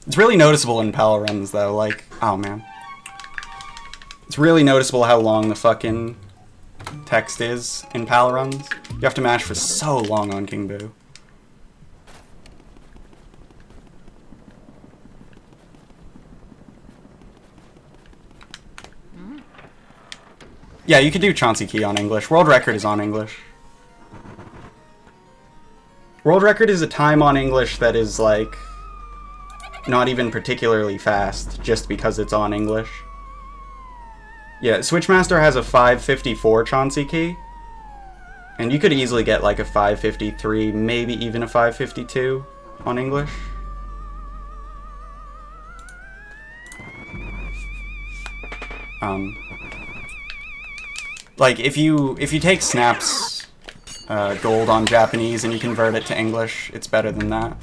It's really noticeable in PAL runs, though. Like, oh man. It's really noticeable how long the fucking text is in PAL runs. You have to mash for so long on King Boo. Yeah, you could do Chauncey Key on English. World record is on English. World record is a time on English that is, like, not even particularly fast, just because it's on English. Yeah, Switchmaster has a 5:54 Chauncey Key. And you could easily get, like, a 5:53, maybe even a 5:52 on English. Like, if you take Snap's gold on Japanese and you convert it to English, it's better than that.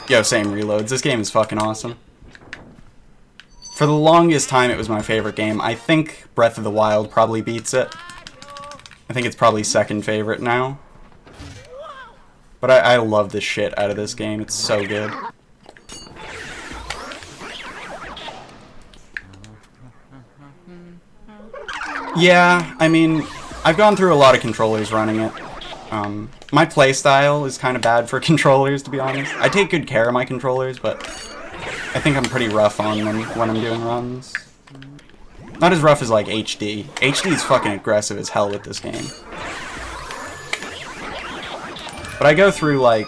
Yo, same reloads. This game is fucking awesome. For the longest time, it was my favorite game. I think Breath of the Wild probably beats it. I think it's probably second favorite now. But I love the shit out of this game. It's so good. Yeah, I mean, I've gone through a lot of controllers running it. My playstyle is kind of bad for controllers, to be honest. I take good care of my controllers, but I think I'm pretty rough on them when I'm doing runs. Not as rough as, like, HD. HD is fucking aggressive as hell with this game. But I go through, like,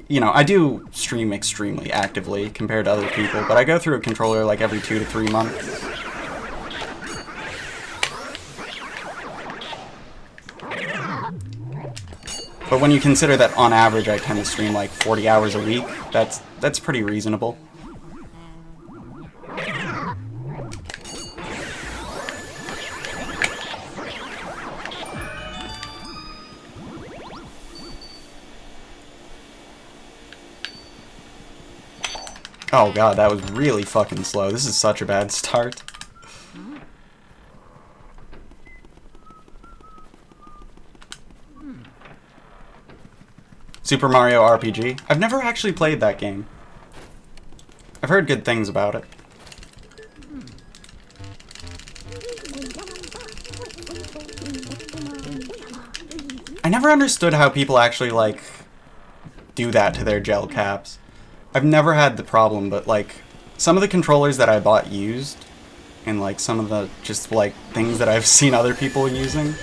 you know, I do stream extremely actively compared to other people, but I go through a controller, like, every 2 to 3 months. But when you consider that, on average, I tend to stream, like, 40 hours a week, that's pretty reasonable. Oh god, that was really fucking slow. This is such a bad start. Super Mario RPG. I've never actually played that game. I've heard good things about it. I never understood how people actually, like, do that to their gel caps. I've never had the problem, but, like, some of the controllers that I bought used, and, like, some of the, just, like, things that I've seen other people using,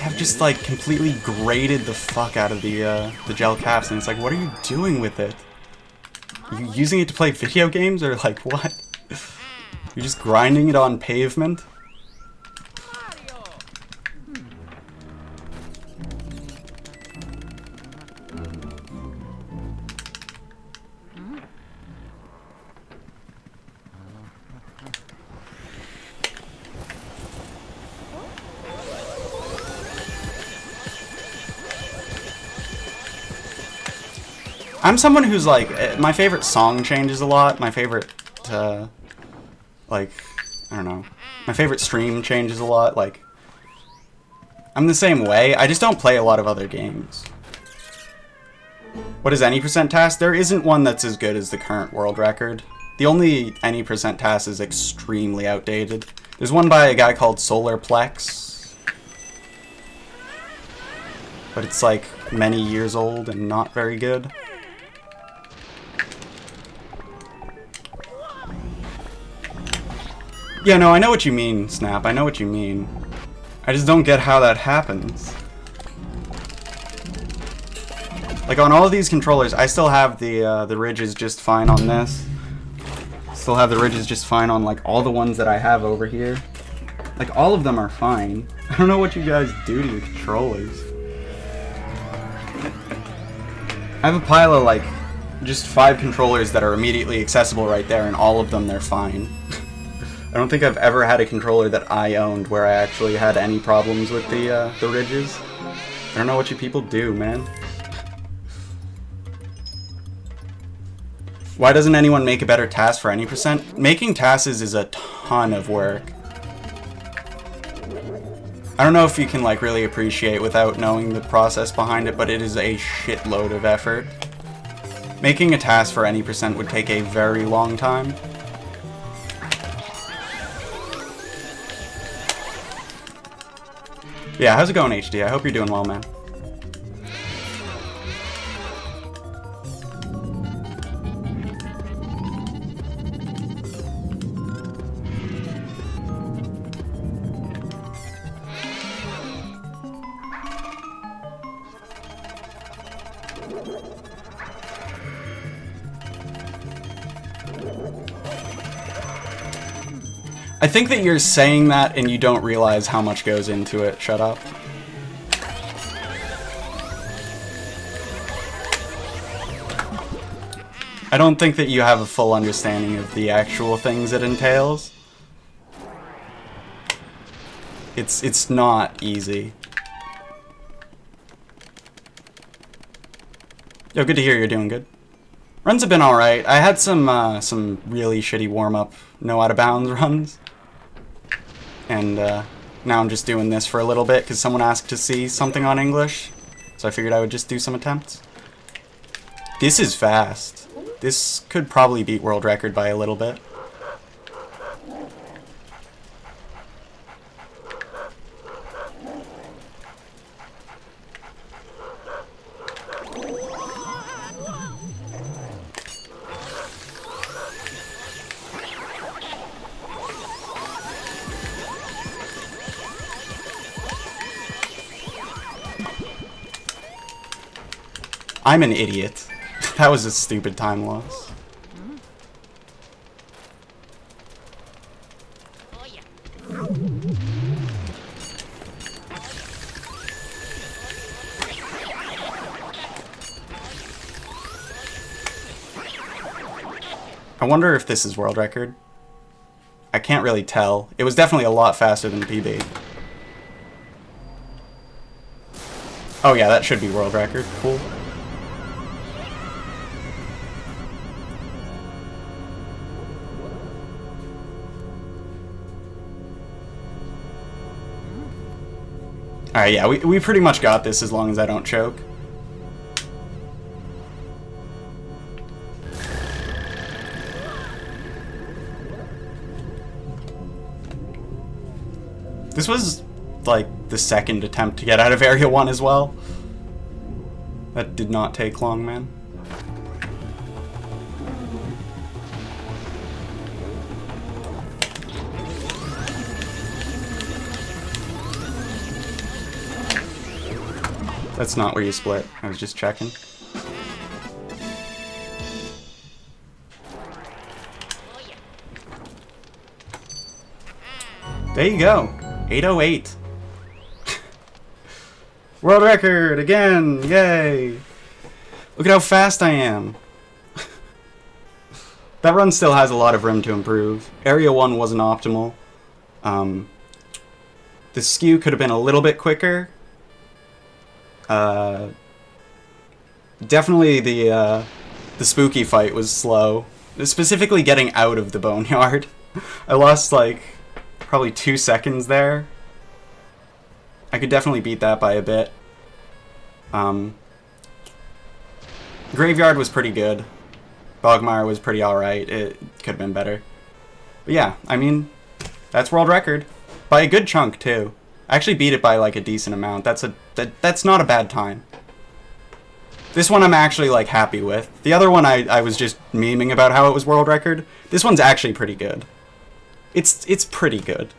have just, like, completely grated the fuck out of the gel caps, and it's like, what are you doing with it? Are you using it to play video games, or, like, what? You're just grinding it on pavement? I'm someone who's, like, my favorite song changes a lot. My favorite, like, I don't know. My favorite stream changes a lot. Like, I'm the same way. I just don't play a lot of other games. What is any percent task? There isn't one that's as good as the current world record. The only any percent task is extremely outdated. There's one by a guy called Solarplex. But it's, like, many years old and not very good. Yeah, no, I know what you mean, Snap. I know what you mean. I just don't get how that happens. Like, on all of these controllers, I still have the ridges just fine on this. Still have the ridges just fine on, like, all the ones that I have over here. Like, all of them are fine. I don't know what you guys do to your controllers. I have a pile of, like, just 5 controllers that are immediately accessible right there, and all of them, they're fine. I don't think I've ever had a controller that I owned where I actually had any problems with the ridges. I don't know what you people do, man. Why doesn't anyone make a better task for any percent? Making tasks is a ton of work. I don't know if you can like really appreciate without knowing the process behind it, but it is a shitload of effort. Making a task for any percent would take a very long time. Yeah, how's it going, HD? I hope you're doing well, man. I think that you're saying that and you don't realize how much goes into it. Shut up. I don't think that you have a full understanding of the actual things it entails. It's not easy. Yo, good to hear you're doing good. Runs have been alright. I had some really shitty warm-up no out of bounds runs. And now I'm just doing this for a little bit because someone asked to see something on English. So I figured I would just do some attempts. This is fast. This could probably beat world record by a little bit. I'm an idiot. That was a stupid time loss. I wonder if this is world record. I can't really tell. It was definitely a lot faster than PB. Oh yeah, that should be world record. Cool. Alright, yeah, we pretty much got this as long as I don't choke. This was, like, the second attempt to get out of Area 1 as well. That did not take long, man. That's not where you split. I was just checking. There you go. 808. World record again. Yay. Look at how fast I am. That run still has a lot of room to improve. Area 1 wasn't optimal. The skew could have been a little bit quicker. Definitely the spooky fight was slow. Specifically getting out of the boneyard. I lost like probably 2 seconds there. I could definitely beat that by a bit. Graveyard was pretty good. Bogmire was pretty alright. It could have been better. But yeah, I mean, that's world record. By a good chunk too. I actually beat it by like a decent amount. That's not a bad time. This one I'm actually like happy with. The other one I was just memeing about how it was world record. This one's actually pretty good. It's pretty good.